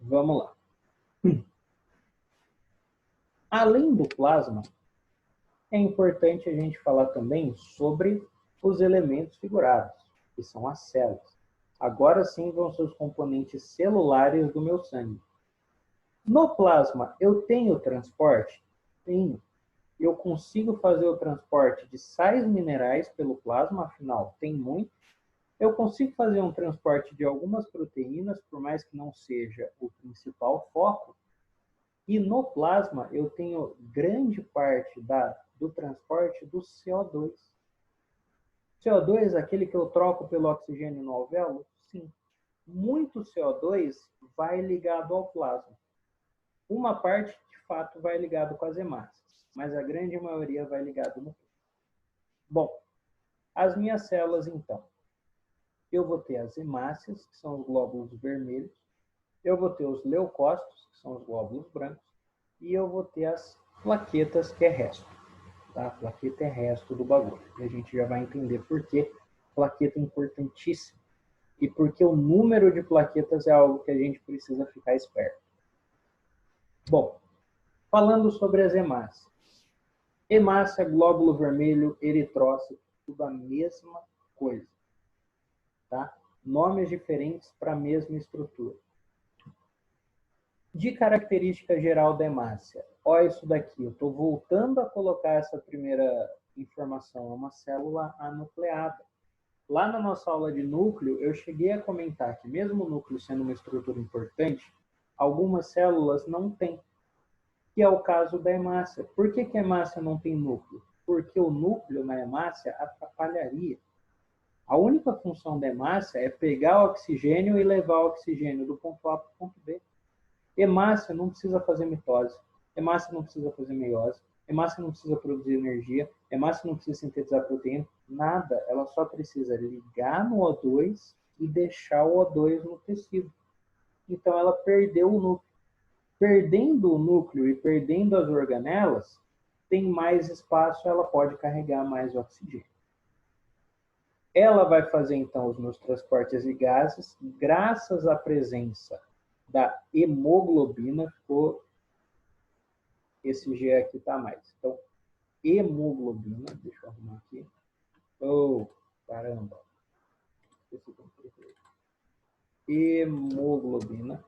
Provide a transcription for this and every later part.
Vamos lá. Além do plasma, é importante a gente falar também sobre os elementos figurados, que são as células. Agora sim vão ser os componentes celulares do meu sangue. No plasma, eu tenho transporte? Tenho. Eu consigo fazer o transporte de sais minerais pelo plasma, afinal, tem muito. Eu consigo fazer um transporte de algumas proteínas, por mais que não seja o principal foco. E no plasma, eu tenho grande parte do transporte do CO2. CO2, aquele que eu troco pelo oxigênio no alvéolo? Sim. Muito CO2 vai ligado ao plasma. Uma parte, de fato, vai ligado com as hemácias, mas a grande maioria vai ligado no plasma. Bom, as minhas células, então. Eu vou ter as hemácias, que são os glóbulos vermelhos. Eu vou ter os leucócitos, que são os glóbulos brancos. E eu vou ter as plaquetas, que é resto. Tá? A plaqueta é resto do bagulho. E a gente já vai entender por que plaqueta é importantíssima. E por que o número de plaquetas é algo que a gente precisa ficar esperto. Bom, falando sobre as hemácias. Hemácia, glóbulo vermelho, eritrócito, tudo a mesma coisa. Tá? Nomes diferentes para a mesma estrutura. De característica geral da hemácia. Olha isso daqui, eu estou voltando a colocar essa primeira informação, é uma célula anucleada. Lá na nossa aula de núcleo, eu cheguei a comentar que mesmo o núcleo sendo uma estrutura importante, algumas células não têm, que é o caso da hemácia. Por que a hemácia não tem núcleo? Porque o núcleo na hemácia atrapalharia. A única função da hemácia é pegar o oxigênio e levar o oxigênio do ponto A para o ponto B. Hemácia não precisa fazer mitose, hemácia não precisa fazer meiose, hemácia não precisa produzir energia, hemácia não precisa sintetizar proteína, nada. Ela só precisa ligar no O2 e deixar o O2 no tecido. Então ela perdeu o núcleo. Perdendo o núcleo e perdendo as organelas, tem mais espaço, ela pode carregar mais oxigênio. Ela vai fazer então os meus transportes de gases, graças à presença da hemoglobina, ficou esse G aqui está mais. Então, hemoglobina, deixa eu arrumar aqui. Oh, caramba. Hemoglobina.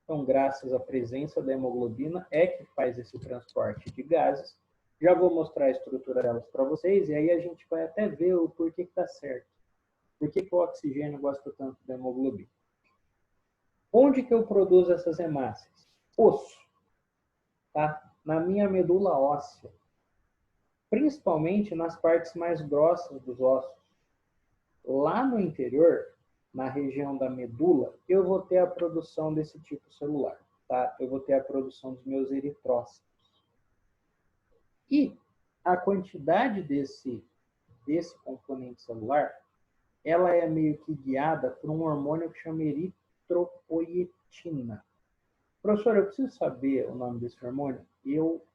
Então, graças à presença da hemoglobina, é que faz esse transporte de gases. Já vou mostrar a estrutura delas para vocês, e aí a gente vai até ver o porquê que está certo. Por que o oxigênio gosta tanto da hemoglobina? Onde que eu produzo essas hemácias? Osso. Tá? Na minha medula óssea. Principalmente nas partes mais grossas dos ossos. Lá no interior, na região da medula, eu vou ter a produção desse tipo celular. Tá? Eu vou ter a produção dos meus eritrócitos. E a quantidade desse componente celular, ela é meio que guiada por um hormônio que chama eritropoietina. Professor, eu preciso saber o nome desse hormônio? Eu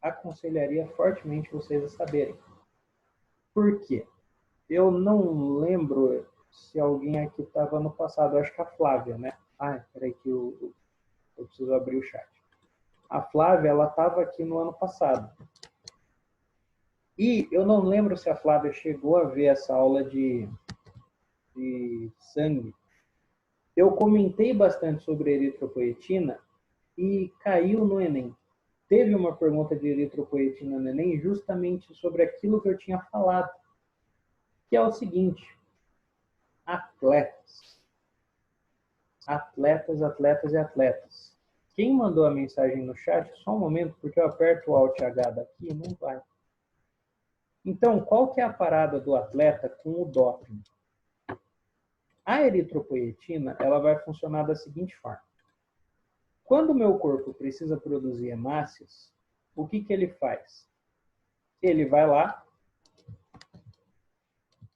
aconselharia fortemente vocês a saberem. Por quê? Eu não lembro se alguém aqui estava no passado, acho que a Flávia, né? Ah, peraí que eu preciso abrir o chat. A Flávia, ela estava aqui no ano passado. E eu não lembro se a Flávia chegou a ver essa aula de sangue. Eu comentei bastante sobre eritropoietina e caiu no Enem. Teve uma pergunta de eritropoietina no Enem justamente sobre aquilo que eu tinha falado, que é o seguinte: atletas. Atletas, atletas e atletas. Quem mandou a mensagem no chat, só um momento, porque eu aperto o Alt H daqui e não vai. Então, qual que é a parada do atleta com o doping? A eritropoietina, ela vai funcionar da seguinte forma. Quando o meu corpo precisa produzir hemácias, o que ele faz? Ele vai lá,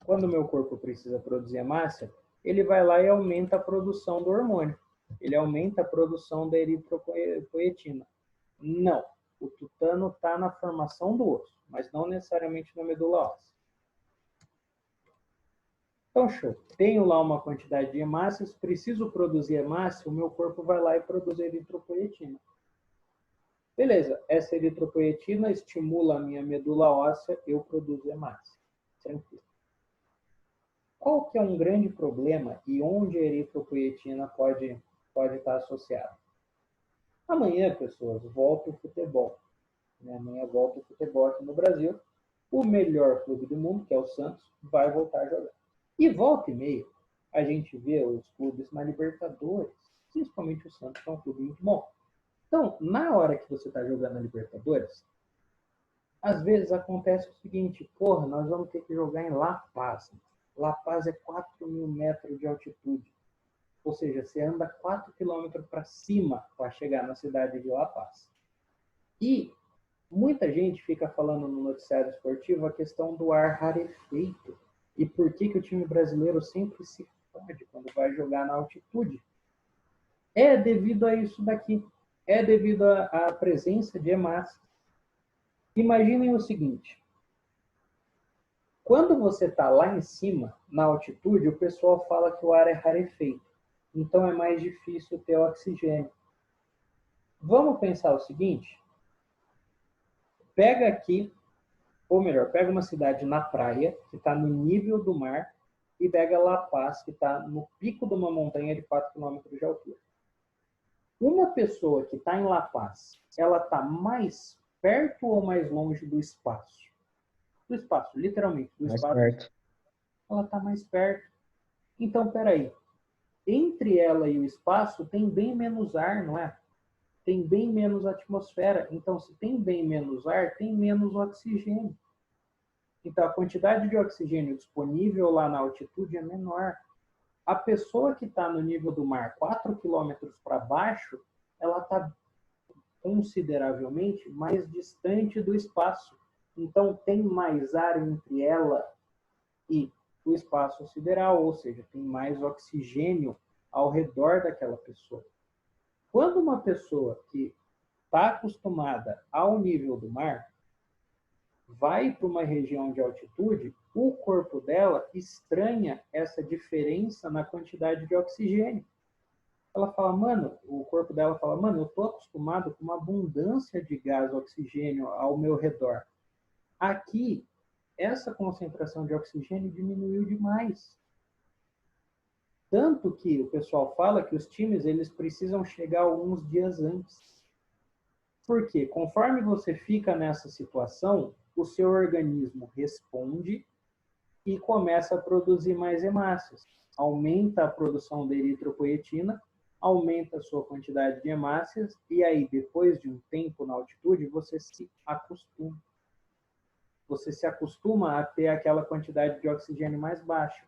quando o meu corpo precisa produzir hemácia, ele vai lá e aumenta a produção do hormônio. Ele aumenta a produção da eritropoietina. Não, o tutano está na formação do osso, mas não necessariamente na medula óssea. Então, show. Tenho lá uma quantidade de hemácias, preciso produzir hemácia, o meu corpo vai lá e produz eritropoetina. Beleza, essa eritropoetina estimula a minha medula óssea, eu produzo hemácia. Tranquilo. Qual que é um grande problema e onde a eritropoetina pode estar associada? Amanhã, pessoas, volta o futebol. Amanhã volta o futebol aqui no Brasil. O melhor clube do mundo, que é o Santos, vai voltar a jogar. E volta e meia, a gente vê os clubes na Libertadores, principalmente o Santos, que é um clube muito bom. Então, na hora que você está jogando a Libertadores, às vezes acontece o seguinte, porra, nós vamos ter que jogar em La Paz. La Paz é 4.000 metros de altitude. Ou seja, você anda 4 quilômetros para cima para chegar na cidade de La Paz. E muita gente fica falando no noticiário esportivo a questão do ar rarefeito. E por que o time brasileiro sempre se fode quando vai jogar na altitude? É devido a isso daqui. É devido à presença de hemácias. Imaginem o seguinte. Quando você está lá em cima, na altitude, o pessoal fala que o ar é rarefeito. Então é mais difícil ter oxigênio. Vamos pensar o seguinte. Pega aqui, ou melhor, pega uma cidade na praia, que está no nível do mar, e pega La Paz, que está no pico de uma montanha de 4 quilômetros de altura. Uma pessoa que está em La Paz, ela está mais perto ou mais longe do espaço? Do espaço, literalmente, do Mais espaço. perto. Ela está mais perto. Então, peraí. Entre ela e o espaço tem bem menos ar, não é? Tem bem menos atmosfera. Então, se tem bem menos ar, tem menos oxigênio. Então, a quantidade de oxigênio disponível lá na altitude é menor. A pessoa que está no nível do mar 4 quilômetros para baixo, ela está consideravelmente mais distante do espaço. Então, tem mais ar entre ela e o espaço sideral, ou seja, tem mais oxigênio ao redor daquela pessoa. Quando uma pessoa que está acostumada ao nível do mar vai para uma região de altitude, o corpo dela estranha essa diferença na quantidade de oxigênio. Ela fala, mano, o corpo dela fala, mano, eu estou acostumado com uma abundância de gás oxigênio ao meu redor. Aqui, essa concentração de oxigênio diminuiu demais. Tanto que o pessoal fala que os times eles precisam chegar alguns dias antes. Porque conforme você fica nessa situação, o seu organismo responde e começa a produzir mais hemácias. Aumenta a produção de eritropoetina, aumenta a sua quantidade de hemácias, e aí, depois de um tempo na altitude, você se acostuma. Você se acostuma a ter aquela quantidade de oxigênio mais baixa.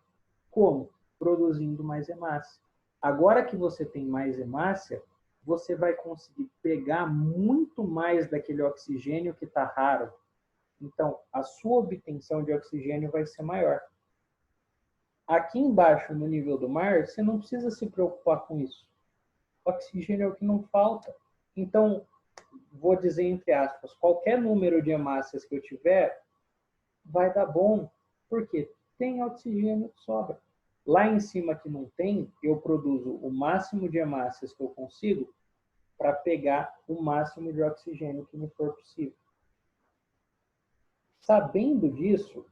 Como? Produzindo mais hemácia. Agora que você tem mais hemácia, você vai conseguir pegar muito mais daquele oxigênio que está raro. Então, a sua obtenção de oxigênio vai ser maior. Aqui embaixo, no nível do mar, você não precisa se preocupar com isso. O oxigênio é o que não falta. Então, vou dizer entre aspas, qualquer número de hemácias que eu tiver, vai dar bom. Por quê? Tem oxigênio que sobra. Lá em cima que não tem, eu produzo o máximo de hemácias que eu consigo para pegar o máximo de oxigênio que me for possível. Sabendo disso,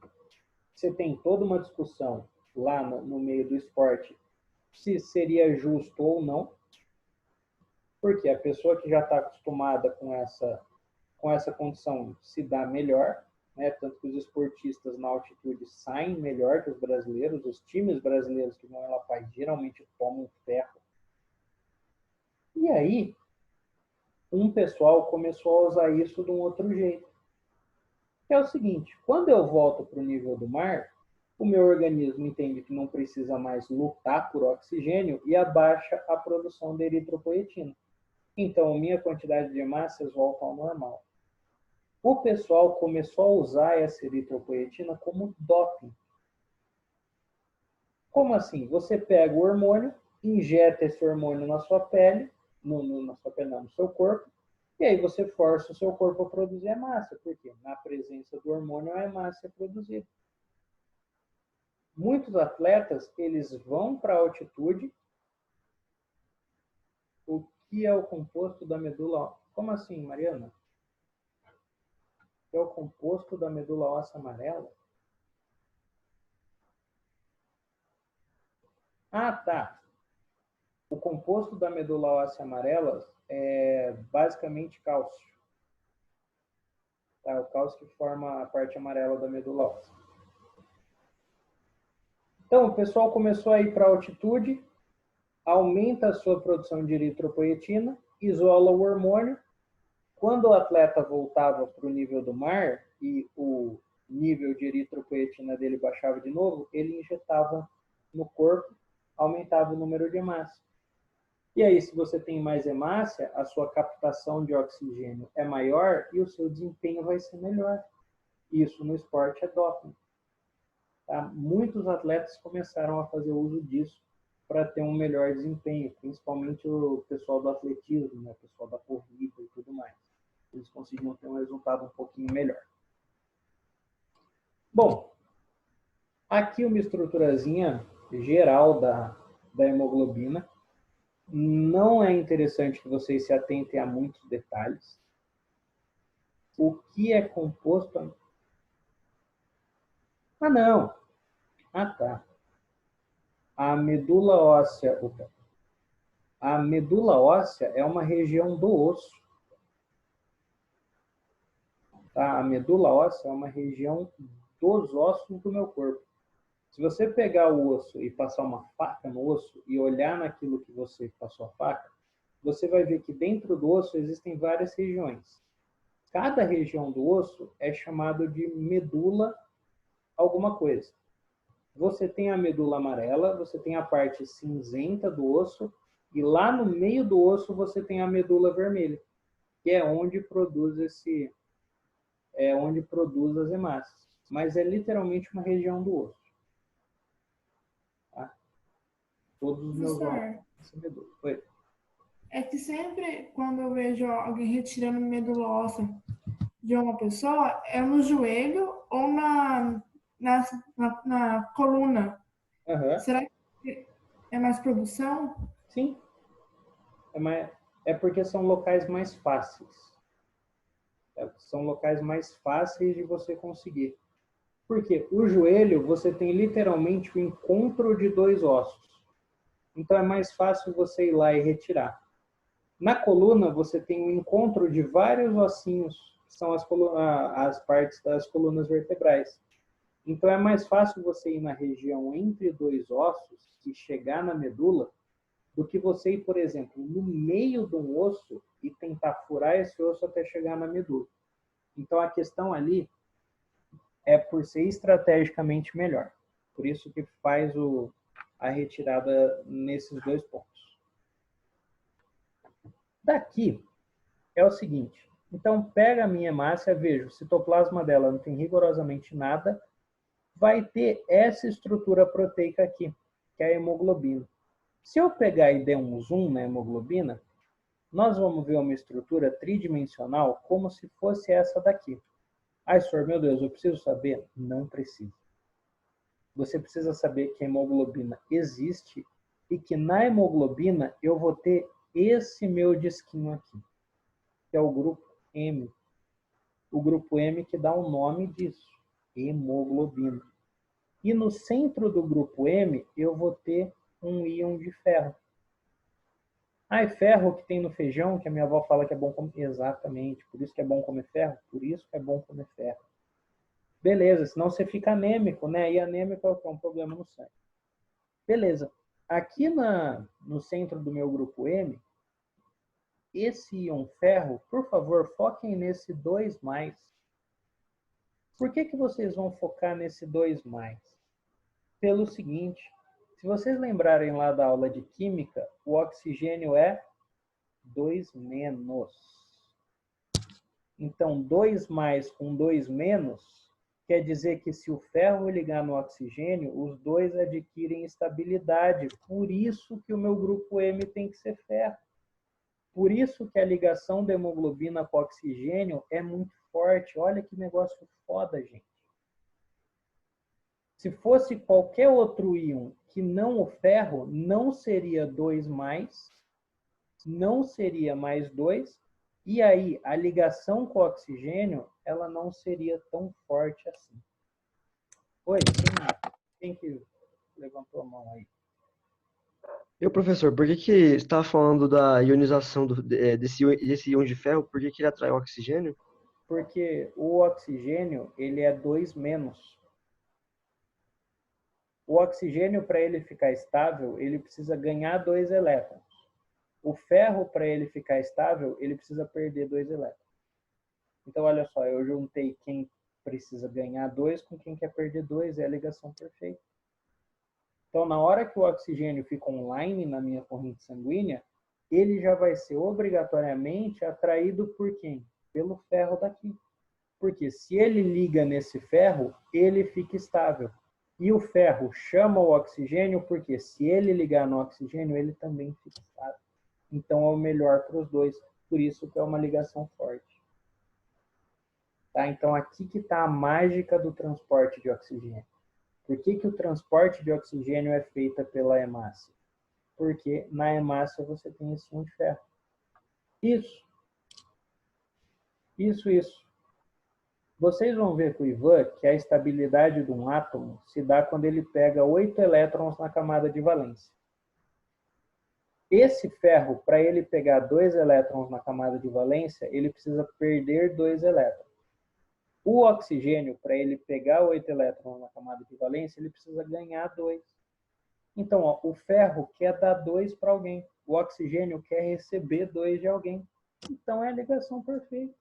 você tem toda uma discussão lá no meio do esporte se seria justo ou não, porque a pessoa que já está acostumada com essa condição se dá melhor, né? Tanto que os esportistas na altitude saem melhor que os brasileiros, os times brasileiros que vão em La Paz geralmente tomam ferro. E aí, um pessoal começou a usar isso de um outro jeito. Que é o seguinte, quando eu volto para o nível do mar, o meu organismo entende que não precisa mais lutar por oxigênio e abaixa a produção de eritropoetina. Então, minha quantidade de hemácias volta ao normal. O pessoal começou a usar essa eritropoetina como doping. Como assim? Você pega o hormônio, injeta esse hormônio na sua pele, no seu corpo, e aí você força o seu corpo a produzir hemácia, porque na presença do hormônio a hemácia é produzida. muitos atletas, eles vão para a altitude. O que é o composto da medula? Como assim, Mariana? O que é o composto da medula óssea amarela? Ah, tá. O composto da medula óssea amarela é basicamente cálcio. Tá? O cálcio que forma a parte amarela da medula óssea. Então, o pessoal começou a ir para a altitude, aumenta a sua produção de eritropoetina, isola o hormônio. Quando o atleta voltava para o nível do mar e o nível de eritropoetina dele baixava de novo, ele injetava no corpo, aumentava o número de hemácia. E aí, se você tem mais hemácia, a sua captação de oxigênio é maior e o seu desempenho vai ser melhor. Isso no esporte é doping. Tá? Muitos atletas começaram a fazer uso disso para ter um melhor desempenho, principalmente o pessoal do atletismo, né? O pessoal da corrida e tudo mais. Eles conseguiam ter um resultado um pouquinho melhor. Bom, aqui uma estruturazinha geral da hemoglobina. Não é interessante que vocês se atentem a muitos detalhes. O que é composto... Ah, não. Ah, tá. A medula óssea... Opa. A medula óssea é uma região do osso. Tá? A medula óssea é uma região dos ossos do meu corpo. Se você pegar o osso e passar uma faca no osso e olhar naquilo que você passou a faca, você vai ver que dentro do osso existem várias regiões. Cada região do osso é chamado de medula alguma coisa. Você tem a medula amarela, você tem a parte cinzenta do osso, e lá no meio do osso você tem a medula vermelha, que é onde produz as hemácias. Mas é literalmente uma região do osso. Tá? Todos os meus ossos têm essa medula. Foi. É que sempre quando eu vejo alguém retirando medula óssea de uma pessoa, é no joelho ou na coluna. Uhum. Será que é mais produção? Sim. É porque são locais mais fáceis. São locais mais fáceis de você conseguir. Porque o joelho, você tem literalmente o encontro de dois ossos. Então é mais fácil você ir lá e retirar. Na coluna, você tem o encontro de vários ossinhos, que são as partes das colunas vertebrais. Então é mais fácil você ir na região entre dois ossos e chegar na medula do que você ir, por exemplo, no meio de um osso e tentar furar esse osso até chegar na medula. Então a questão ali é por ser estrategicamente melhor. Por isso que faz a retirada nesses dois pontos. Daqui é o seguinte. Então, pega a minha hemácia, veja, o citoplasma dela não tem rigorosamente nada, vai ter essa estrutura proteica aqui, que é a hemoglobina. Se eu pegar e der um zoom na hemoglobina, nós vamos ver uma estrutura tridimensional como se fosse essa daqui. Ai, senhor, meu Deus, eu preciso saber? Não precisa. Você precisa saber que a hemoglobina existe e que na hemoglobina eu vou ter esse meu disquinho aqui, que é o grupo M. O grupo M que dá o nome disso, hemoglobina. E no centro do grupo M eu vou ter um íon de ferro. Ah, é ferro que tem no feijão, que a minha avó fala que é bom comer. Exatamente, por isso que é bom comer ferro, por isso que é bom comer ferro. Beleza, senão você fica anêmico, né? E anêmico é um problema no sangue. Beleza. Aqui no centro do meu grupo M, esse íon ferro, por favor, foquem nesse 2+. Por que vocês vão focar nesse 2+? Pelo seguinte, se vocês lembrarem lá da aula de química, o oxigênio é 2-. Então, 2+ com 2- quer dizer que se o ferro ligar no oxigênio, os dois adquirem estabilidade. Por isso que o meu grupo M tem que ser ferro. Por isso que a ligação da hemoglobina com o oxigênio é muito forte. Olha que negócio foda, gente. Se fosse qualquer outro íon que não o ferro, não seria 2 mais, não seria mais 2, e aí a ligação com o oxigênio, ela não seria tão forte assim. Oi, quem que levantou a mão aí? Professor, por que você estava falando da ionização desse íon de ferro? Por que ele atrai o oxigênio? Porque o oxigênio, ele é 2 menos. O oxigênio, para ele ficar estável, ele precisa ganhar 2 elétrons. O ferro, para ele ficar estável, ele precisa perder 2 elétrons. Então, olha só, eu juntei quem precisa ganhar 2 com quem quer perder 2, é a ligação perfeita. Então, na hora que o oxigênio fica online na minha corrente sanguínea, ele já vai ser obrigatoriamente atraído por quem? Pelo ferro daqui. Porque se ele liga nesse ferro, ele fica estável. E o ferro chama o oxigênio, porque se ele ligar no oxigênio, ele também fica estável. Então é o melhor para os dois. Por isso que é uma ligação forte. Tá? Então aqui que está a mágica do transporte de oxigênio. Por que o transporte de oxigênio é feita pela hemácia? Porque na hemácia você tem esse íon de ferro. Isso. Vocês vão ver com o Ivan que a estabilidade de um átomo se dá quando ele pega 8 elétrons na camada de valência. Esse ferro, para ele pegar 2 elétrons na camada de valência, ele precisa perder 2 elétrons. O oxigênio, para ele pegar 8 elétrons na camada de valência, ele precisa ganhar 2. Então, ó, o ferro quer dar 2 para alguém. O oxigênio quer receber 2 de alguém. Então, é a ligação perfeita.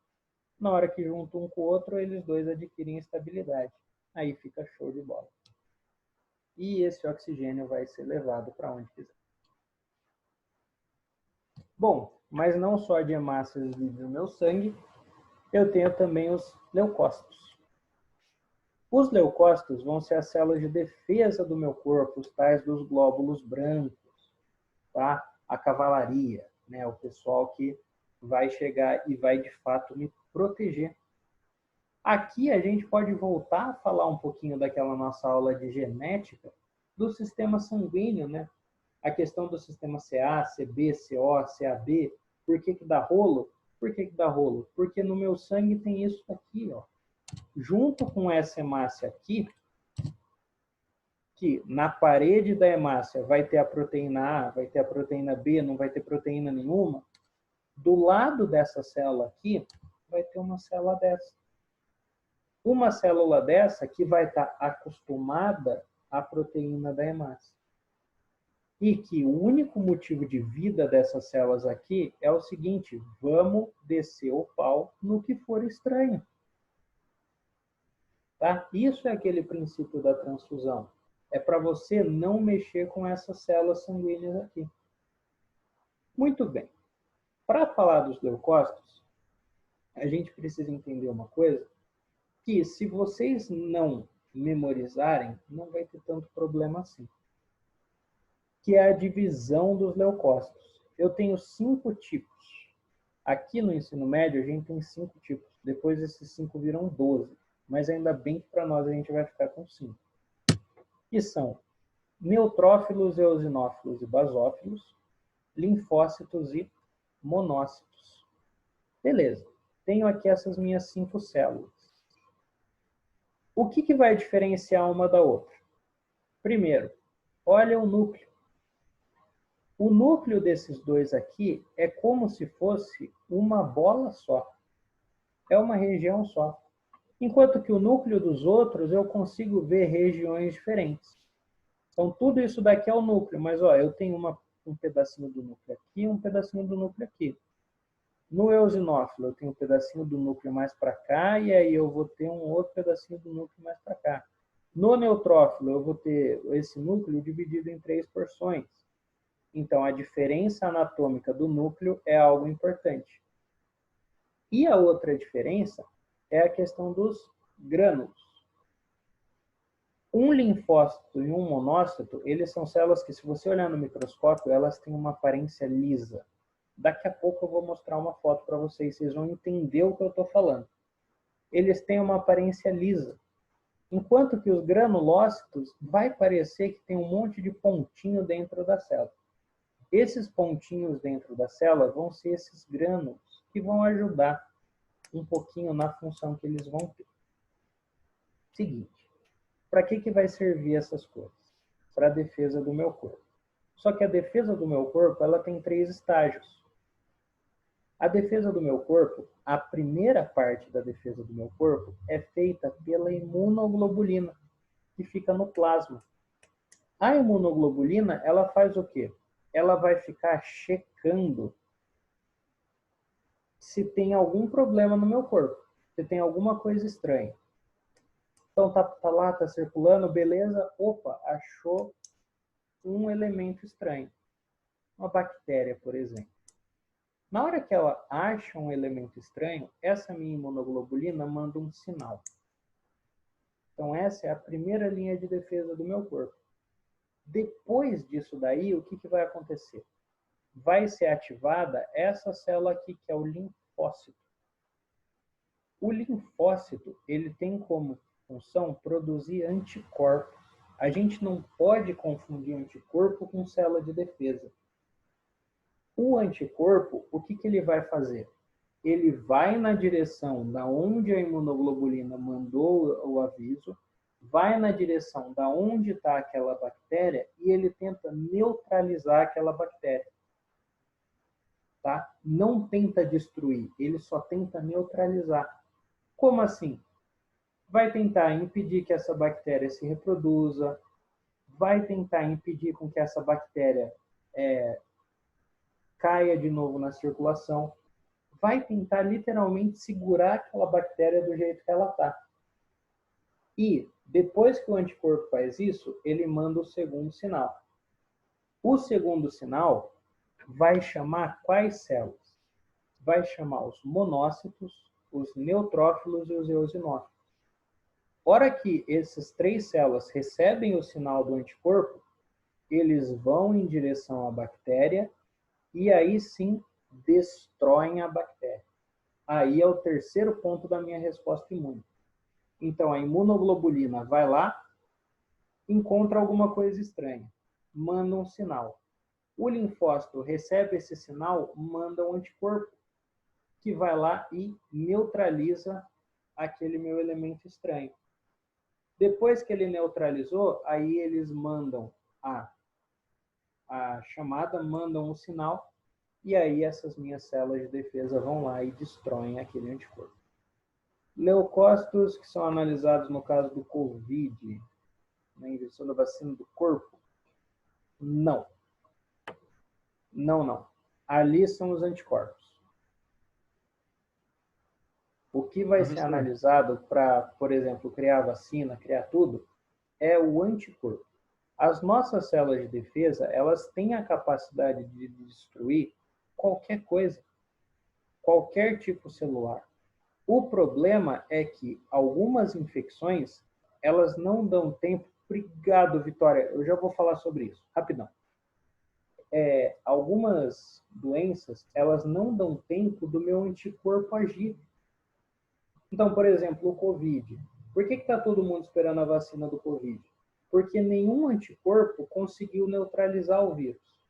Na hora que juntam um com o outro, eles dois adquirem estabilidade. Aí fica show de bola. E esse oxigênio vai ser levado para onde quiser. Bom, mas não só de hemácias vive o meu sangue, eu tenho também os leucócitos. Os leucócitos vão ser as células de defesa do meu corpo, os tais dos glóbulos brancos, tá? A cavalaria, né? O pessoal que vai chegar e vai de fato me proteger. Aqui a gente pode voltar a falar um pouquinho daquela nossa aula de genética do sistema sanguíneo, né? A questão do sistema CA, CB, CO, CAB. Por que dá rolo? Por que dá rolo? Porque no meu sangue tem isso aqui, ó. Junto com essa hemácia aqui, que na parede da hemácia vai ter a proteína A, vai ter a proteína B, não vai ter proteína nenhuma, do lado dessa célula aqui, vai ter uma célula dessa. Uma célula dessa que vai estar acostumada à proteína da hemácia. E que o único motivo de vida dessas células aqui é o seguinte: vamos descer o pau no que for estranho. Tá? Isso é aquele princípio da transfusão. É para você não mexer com essas células sanguíneas aqui. Muito bem. Para falar dos leucócitos, a gente precisa entender uma coisa, que se vocês não memorizarem, não vai ter tanto problema assim. Que é a divisão dos leucócitos. Eu tenho 5 tipos. Aqui no ensino médio, a gente tem 5 tipos. Depois esses 5 viram 12. Mas ainda bem que para nós a gente vai ficar com 5. Que são neutrófilos, eosinófilos e basófilos, linfócitos e monócitos. Beleza. Tenho aqui essas minhas 5 células. O que vai diferenciar uma da outra? Primeiro, olha o núcleo. O núcleo desses dois aqui é como se fosse uma bola só. É uma região só. Enquanto que o núcleo dos outros eu consigo ver regiões diferentes. Então, tudo isso daqui é o núcleo, mas ó, eu tenho um pedacinho do núcleo aqui e um pedacinho do núcleo aqui. No eosinófilo, eu tenho um pedacinho do núcleo mais para cá, e aí eu vou ter um outro pedacinho do núcleo mais para cá. No neutrófilo, eu vou ter esse núcleo dividido em 3 porções. Então, a diferença anatômica do núcleo é algo importante. E a outra diferença é a questão dos grânulos. Um linfócito e um monócito, eles são células que, se você olhar no microscópio, elas têm uma aparência lisa. Daqui a pouco eu vou mostrar uma foto para vocês, vocês vão entender o que eu estou falando. Eles têm uma aparência lisa. Enquanto que os granulócitos vai parecer que tem um monte de pontinho dentro da célula. Esses pontinhos dentro da célula vão ser esses grânulos que vão ajudar um pouquinho na função que eles vão ter. Seguinte, para que vai servir essas coisas? Para a defesa do meu corpo. Só que a defesa do meu corpo, ela tem 3 estágios. A defesa do meu corpo, a primeira parte da defesa do meu corpo é feita pela imunoglobulina, que fica no plasma. A imunoglobulina, ela faz o quê? Ela vai ficar checando se tem algum problema no meu corpo, se tem alguma coisa estranha. Então tá lá, tá circulando, beleza? Opa, achou um elemento estranho. Uma bactéria, por exemplo. Na hora que ela acha um elemento estranho, essa minha imunoglobulina manda um sinal. Então essa é a primeira linha de defesa do meu corpo. Depois disso daí, o que vai acontecer? Vai ser ativada essa célula aqui, que é o linfócito. O linfócito, ele tem como função produzir anticorpos. A gente não pode confundir anticorpo com célula de defesa. O anticorpo, o que ele vai fazer? Ele vai na direção da onde a imunoglobulina mandou o aviso, vai na direção da onde está aquela bactéria e ele tenta neutralizar aquela bactéria. Tá? Não tenta destruir, ele só tenta neutralizar. Como assim? Vai tentar impedir que essa bactéria se reproduza, vai tentar impedir com que essa bactéria caia de novo na circulação, vai tentar literalmente segurar aquela bactéria do jeito que ela está. E depois que o anticorpo faz isso, ele manda o segundo sinal. O segundo sinal vai chamar quais células? Vai chamar os monócitos, os neutrófilos e os eosinófilos. Hora que essas 3 células recebem o sinal do anticorpo, eles vão em direção à bactéria e aí sim destroem a bactéria. Aí é o terceiro ponto da minha resposta imune. Então a imunoglobulina vai lá, encontra alguma coisa estranha, manda um sinal. O linfócito recebe esse sinal, manda um anticorpo, que vai lá e neutraliza aquele meu elemento estranho. Depois que ele neutralizou, aí eles mandam a chamada, mandam um sinal, e aí essas minhas células de defesa vão lá e destroem aquele anticorpo. Leucócitos que são analisados no caso do COVID, na injeção da vacina do corpo? Não. Não. Ali são os anticorpos. O que vai ser analisado para, por exemplo, criar vacina, criar tudo, é o anticorpo. As nossas células de defesa, elas têm a capacidade de destruir qualquer coisa, qualquer tipo celular. O problema é que algumas infecções, elas não dão tempo. Obrigado, Vitória. Eu já vou falar sobre isso, rapidão. Algumas doenças, elas não dão tempo do meu anticorpo agir. Então, por exemplo, o COVID. Por que está todo mundo esperando a vacina do COVID? Porque nenhum anticorpo conseguiu neutralizar o vírus.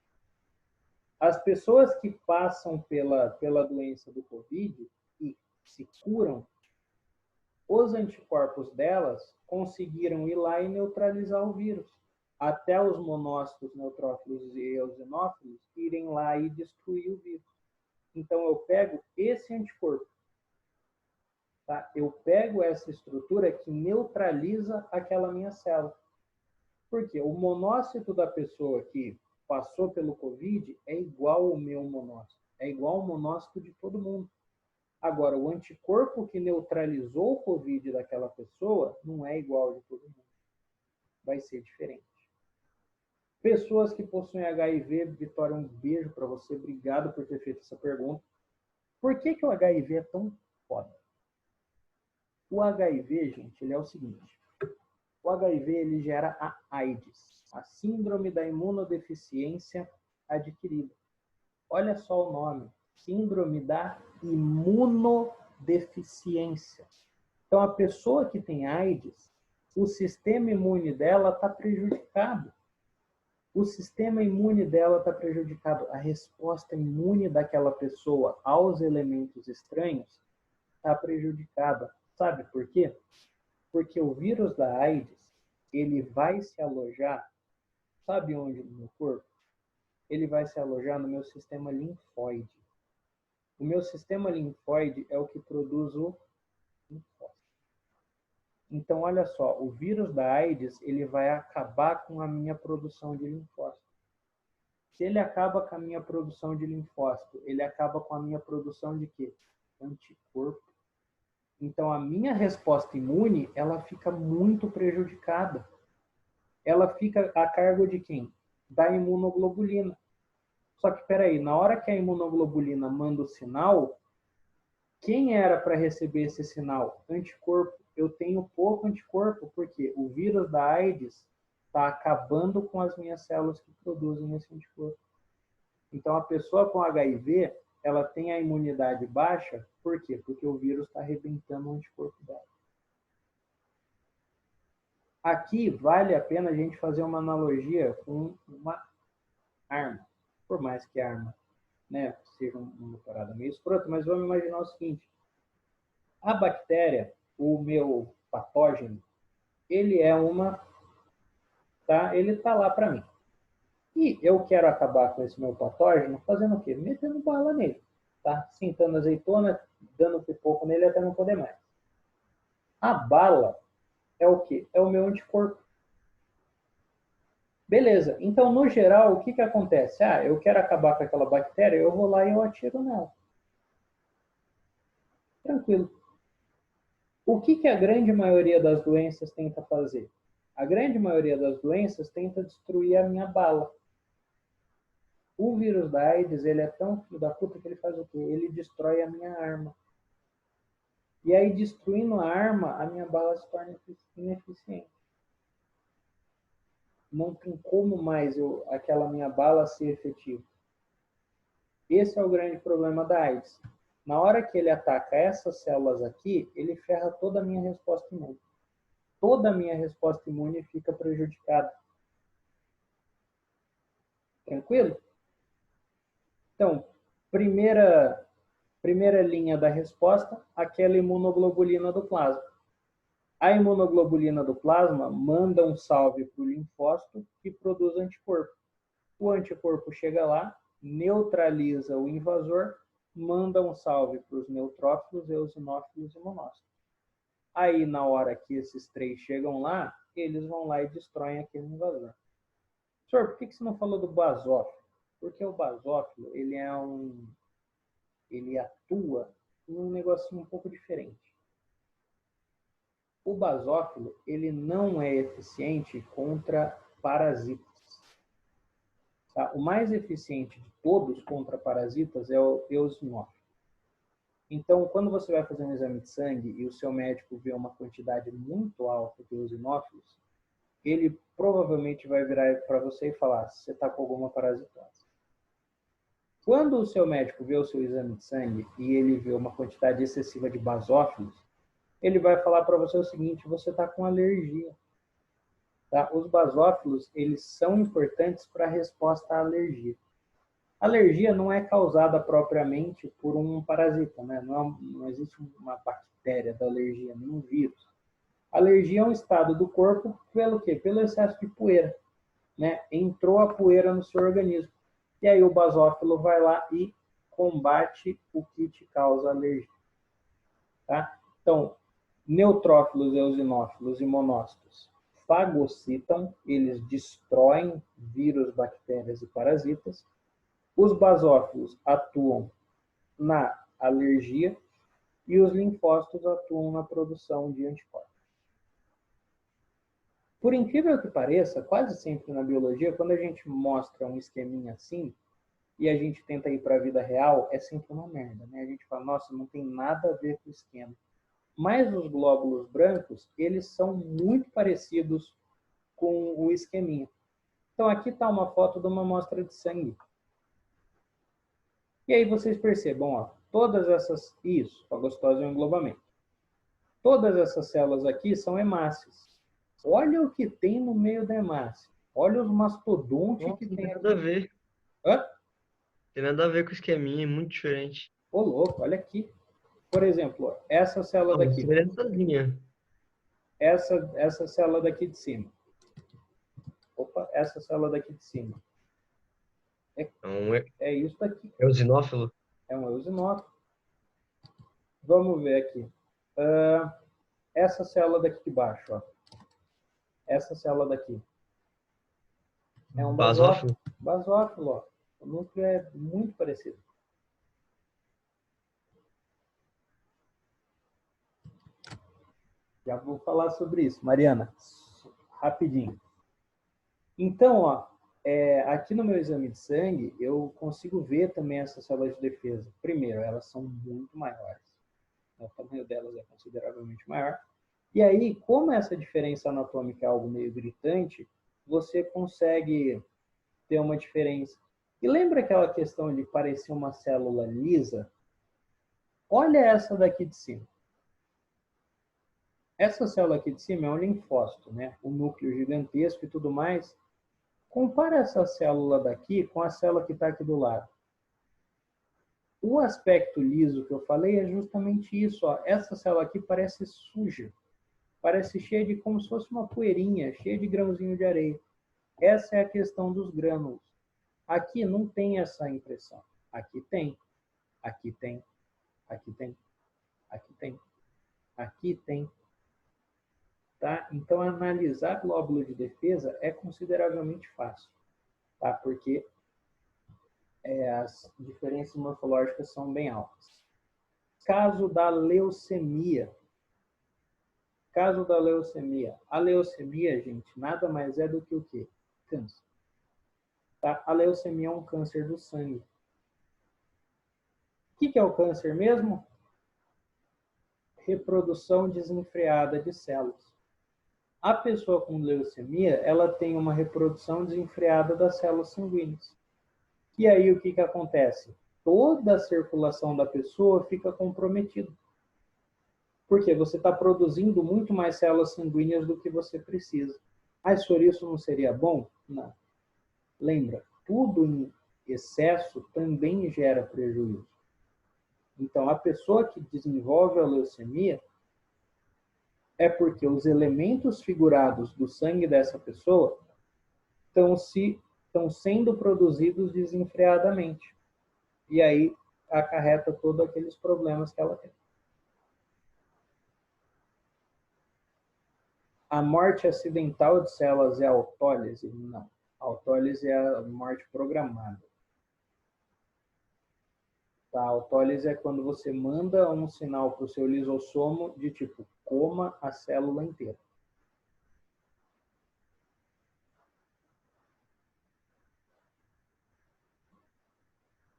As pessoas que passam pela doença do COVID e se curam, os anticorpos delas conseguiram ir lá e neutralizar o vírus. Até os monócitos, neutrófilos e eosinófilos irem lá e destruir o vírus. Então, eu pego esse anticorpo. Tá? Eu pego essa estrutura que neutraliza aquela minha célula. Porque o monócito da pessoa que passou pelo COVID é igual ao meu monócito. É igual ao monócito de todo mundo. Agora, o anticorpo que neutralizou o COVID daquela pessoa não é igual ao de todo mundo. Vai ser diferente. Pessoas que possuem HIV, Vitória, um beijo para você. Obrigado por ter feito essa pergunta. Por que o HIV é tão foda? O HIV, gente, ele é o seguinte. O HIV, ele gera a AIDS, a Síndrome da Imunodeficiência Adquirida. Olha só o nome, Síndrome da Imunodeficiência. Então, a pessoa que tem AIDS, o sistema imune dela está prejudicado. O sistema imune dela está prejudicado. A resposta imune daquela pessoa aos elementos estranhos está prejudicada. Sabe por quê? Porque o vírus da AIDS, ele vai se alojar, sabe onde no meu corpo? Ele vai se alojar no meu sistema linfóide. O meu sistema linfóide é o que produz o linfócito. Então, olha só, o vírus da AIDS, ele vai acabar com a minha produção de linfócito. Se ele acaba com a minha produção de linfócito, ele acaba com a minha produção de quê? Anticorpo. Então, a minha resposta imune, ela fica muito prejudicada. Ela fica a cargo de quem? Da imunoglobulina. Só que, peraí, na hora que a imunoglobulina manda o sinal, quem era para receber esse sinal? Anticorpo. Eu tenho pouco anticorpo, porque o vírus da AIDS está acabando com as minhas células que produzem esse anticorpo. Então, a pessoa com HIV, ela tem a imunidade baixa, por quê? Porque o vírus está arrebentando o anticorpo dela. Aqui vale a pena a gente fazer uma analogia com uma arma. Por mais que a arma, né, seja uma parada meio escrota, mas vamos imaginar o seguinte. A bactéria, o meu patógeno, ele é uma... Tá? Ele está lá para mim. E eu quero acabar com esse meu patógeno fazendo o quê? Metendo bala nele. Tá? Sentando azeitona, dando pipoco nele até não poder mais. A bala é o quê? É o meu anticorpo. Beleza. Então, no geral, o que acontece? Ah, eu quero acabar com aquela bactéria, eu vou lá e eu atiro nela. Tranquilo. O que a grande maioria das doenças tenta fazer? A grande maioria das doenças tenta destruir a minha bala. O vírus da AIDS, ele é tão filho da puta que ele faz o quê? Ele destrói a minha arma. E aí, destruindo a arma, a minha bala se torna ineficiente. Não tem como mais aquela minha bala ser efetiva. Esse é o grande problema da AIDS. Na hora que ele ataca essas células aqui, ele ferra toda a minha resposta imune. Toda a minha resposta imune fica prejudicada. Tranquilo? Então, primeira linha da resposta, aquela imunoglobulina do plasma. A imunoglobulina do plasma manda um salve para o linfócito que produz anticorpo. O anticorpo chega lá, neutraliza o invasor, manda um salve para os neutrófilos, eosinófilos e monócitos. Aí, na hora que esses três chegam lá, eles vão lá e destroem aquele invasor. Senhor, por que você não falou do basófilo? Porque o basófilo, ele atua em um negocinho um pouco diferente. O basófilo, ele não é eficiente contra parasitas. Tá? O mais eficiente de todos contra parasitas é o eosinófilo. Então, quando você vai fazer um exame de sangue e o seu médico vê uma quantidade muito alta de eosinófilos, ele provavelmente vai virar para você e falar: você está com alguma parasitose. Quando o seu médico vê o seu exame de sangue e ele vê uma quantidade excessiva de basófilos, ele vai falar para você o seguinte: você está com alergia. Tá? Os basófilos, eles são importantes para a resposta à alergia. A alergia não é causada propriamente por um parasita, né? Não existe uma bactéria da alergia, nenhum vírus. A alergia é um estado do corpo pelo quê? Pelo excesso de poeira. Né? Entrou a poeira no seu organismo. E aí o basófilo vai lá e combate o que te causa alergia. Tá? Então, neutrófilos, eosinófilos e monócitos fagocitam, eles destroem vírus, bactérias e parasitas. Os basófilos atuam na alergia e os linfócitos atuam na produção de anticorpos. Por incrível que pareça, quase sempre na biologia, quando a gente mostra um esqueminha assim e a gente tenta ir para a vida real, é sempre uma merda, né? A gente fala: nossa, não tem nada a ver com o esquema. Mas os glóbulos brancos, eles são muito parecidos com o esqueminha. Então, aqui está uma foto de uma amostra de sangue. E aí vocês percebam, ó, todas essas... Isso, fagocitose é um englobamento. Todas essas células aqui são hemácias. Olha o que tem no meio da hemácia. Olha os mastodontes Nossa, que não tem tem aqui. nada a ver. Hã? Tem nada a ver com o esqueminha, é muito diferente. Ô, louco, olha aqui. Por exemplo, ó, essa célula Não, mas daqui. semelhante sozinha. Essa célula daqui de cima. Opa, essa célula daqui de cima. Não, É isso daqui. é eosinófilo? É um eosinófilo. Vamos ver aqui. Ah, essa célula daqui de baixo, ó. Essa célula daqui. É um basófilo. Basófilo? Basófilo, ó. O núcleo é muito parecido. Já vou falar sobre isso. Mariana, rapidinho. Então, ó, aqui no meu exame de sangue, eu consigo ver também essas células de defesa. Primeiro, elas são muito maiores. O tamanho delas é consideravelmente maior. E aí, como essa diferença anatômica é algo meio gritante, você consegue ter uma diferença. E lembra aquela questão de parecer uma célula lisa? Olha essa daqui de cima. Essa célula aqui de cima é um linfócito, né? O núcleo gigantesco e tudo mais. Compara essa célula daqui com a célula que está aqui do lado. O aspecto liso que eu falei é justamente isso. Ó. Essa célula aqui parece suja. Parece cheia de, como se fosse uma poeirinha, cheia de grãozinho de areia. Essa é a questão dos grânulos. Aqui não tem essa impressão. Aqui tem. Aqui tem. Aqui tem. Aqui tem. Aqui tem. Tá? Então, analisar glóbulo de defesa é consideravelmente fácil. Tá? Porque as diferenças morfológicas são bem altas. Caso da leucemia. Caso da leucemia. A leucemia, gente, nada mais é do que o quê? Câncer. Tá? A leucemia é um câncer do sangue. O que é o câncer mesmo? Reprodução desenfreada de células. A pessoa com leucemia, ela tem uma reprodução desenfreada das células sanguíneas. E aí o que acontece? Toda a circulação da pessoa fica comprometida. Porque você está produzindo muito mais células sanguíneas do que você precisa. Mas por isso não seria bom? Não. Lembra, tudo em excesso também gera prejuízo. Então, a pessoa que desenvolve a leucemia é porque os elementos figurados do sangue dessa pessoa estão sendo produzidos desenfreadamente. E aí acarreta todos aqueles problemas que ela tem. A morte acidental de células é a autólise? Não. A autólise é a morte programada. Tá? A autólise é quando você manda um sinal para o seu lisossomo de tipo, coma a célula inteira.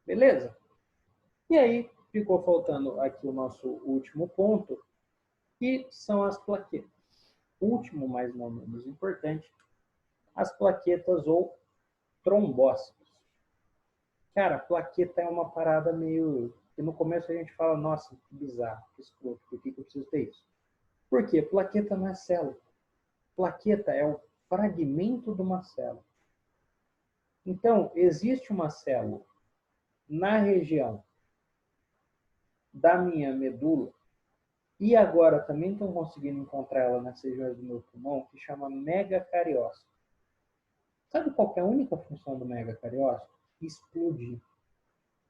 Beleza? E aí ficou faltando aqui o nosso último ponto, que são as plaquetas. Último, mas não menos importante, as plaquetas ou trombócitos. Cara, plaqueta é uma parada meio... que no começo a gente fala, nossa, que bizarro, que escroto, por que eu preciso ter isso? Por quê? Plaqueta não é célula. Plaqueta é o fragmento de uma célula. Então, existe uma célula na região da minha medula, e agora também estão conseguindo encontrar ela nas regiões do meu pulmão, que chama megacariócito. Sabe qual é a única função do megacariócito? Explodir.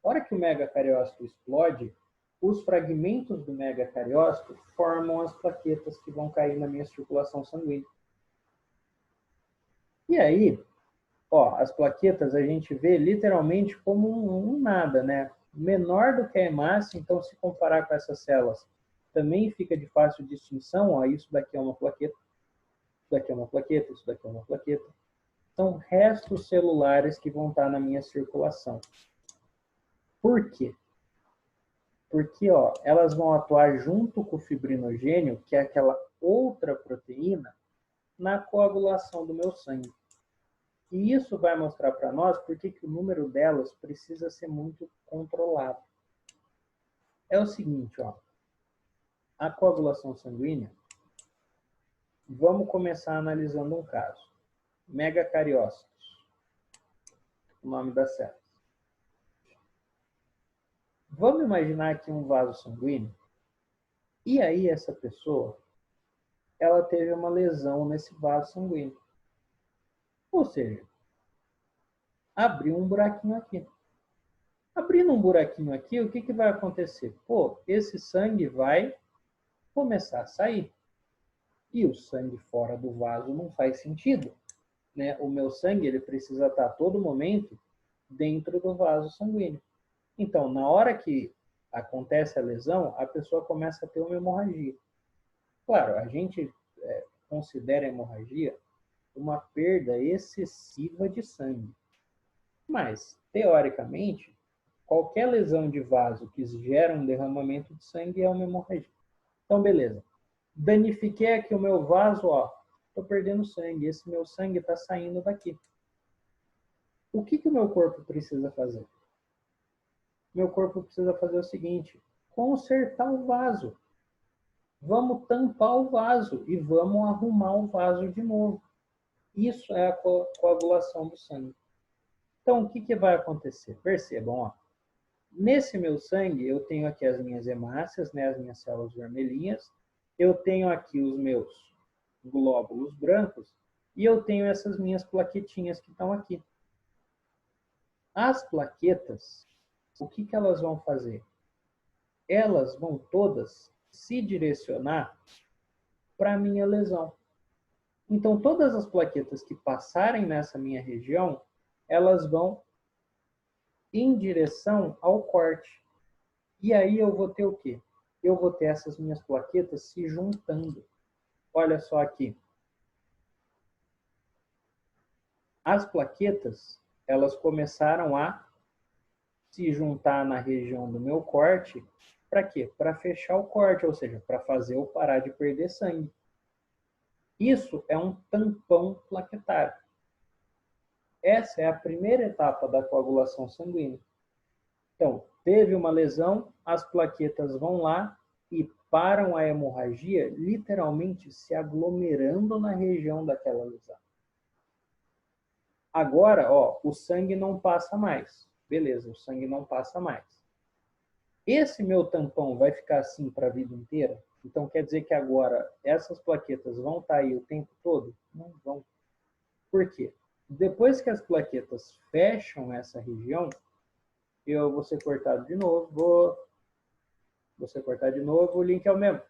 A hora que o megacariócito explode, os fragmentos do megacariócito formam as plaquetas que vão cair na minha circulação sanguínea. E aí, ó, as plaquetas a gente vê literalmente como um nada, né? Menor do que a hemácia, então se comparar com essas células, também fica de fácil distinção, ó, isso daqui é uma plaqueta, isso daqui é uma plaqueta, isso daqui é uma plaqueta. São restos celulares que vão estar na minha circulação. Por quê? Porque ó, elas vão atuar junto com o fibrinogênio, que é aquela outra proteína, na coagulação do meu sangue. E isso vai mostrar para nós por que o número delas precisa ser muito controlado. É o seguinte, ó, a coagulação sanguínea, Vamos começar analisando um caso. Megacariócitos, o nome da célula. Vamos imaginar aqui um vaso sanguíneo. E aí essa pessoa, ela teve uma lesão nesse vaso sanguíneo. Ou seja, abriu um buraquinho aqui. Abrindo um buraquinho aqui, o que vai acontecer? Pô, esse sangue vai começar a sair. E o sangue fora do vaso não faz sentido, né? O meu sangue ele precisa estar a todo momento dentro do vaso sanguíneo. Então, na hora que acontece a lesão, a pessoa começa a ter uma hemorragia. Claro, a gente considera a hemorragia uma perda excessiva de sangue. Mas, teoricamente, qualquer lesão de vaso que gera um derramamento de sangue é uma hemorragia. Então, beleza. Danifiquei aqui o meu vaso, ó. Estou perdendo sangue. Esse meu sangue está saindo daqui. O que o meu corpo precisa fazer? Meu corpo precisa fazer o seguinte: consertar o vaso. Vamos tampar o vaso e vamos arrumar o vaso de novo. Isso é a coagulação do sangue. Então, o que vai acontecer? Percebam, ó. Nesse meu sangue, eu tenho aqui as minhas hemácias, né, as minhas células vermelhinhas. Eu tenho aqui os meus glóbulos brancos e eu tenho essas minhas plaquetinhas que estão aqui. As plaquetas, o que elas vão fazer? Elas vão todas se direcionar para a minha lesão. Então, todas as plaquetas que passarem nessa minha região, elas vão em direção ao corte. E aí eu vou ter o quê? Eu vou ter essas minhas plaquetas se juntando. Olha só aqui. As plaquetas, elas começaram a se juntar na região do meu corte. Para quê? Para fechar o corte, ou seja, para fazer eu parar de perder sangue. Isso é um tampão plaquetário. Essa é a primeira etapa da coagulação sanguínea. Então, teve uma lesão, as plaquetas vão lá e param a hemorragia, literalmente se aglomerando na região daquela lesão. Agora, ó, o sangue não passa mais. Beleza, o sangue não passa mais. Esse meu tampão vai ficar assim para a vida inteira? Então, quer dizer que agora essas plaquetas vão estar aí o tempo todo? Não vão. Por quê? Depois que as plaquetas fecham essa região, eu vou ser cortado de novo, o link é o mesmo.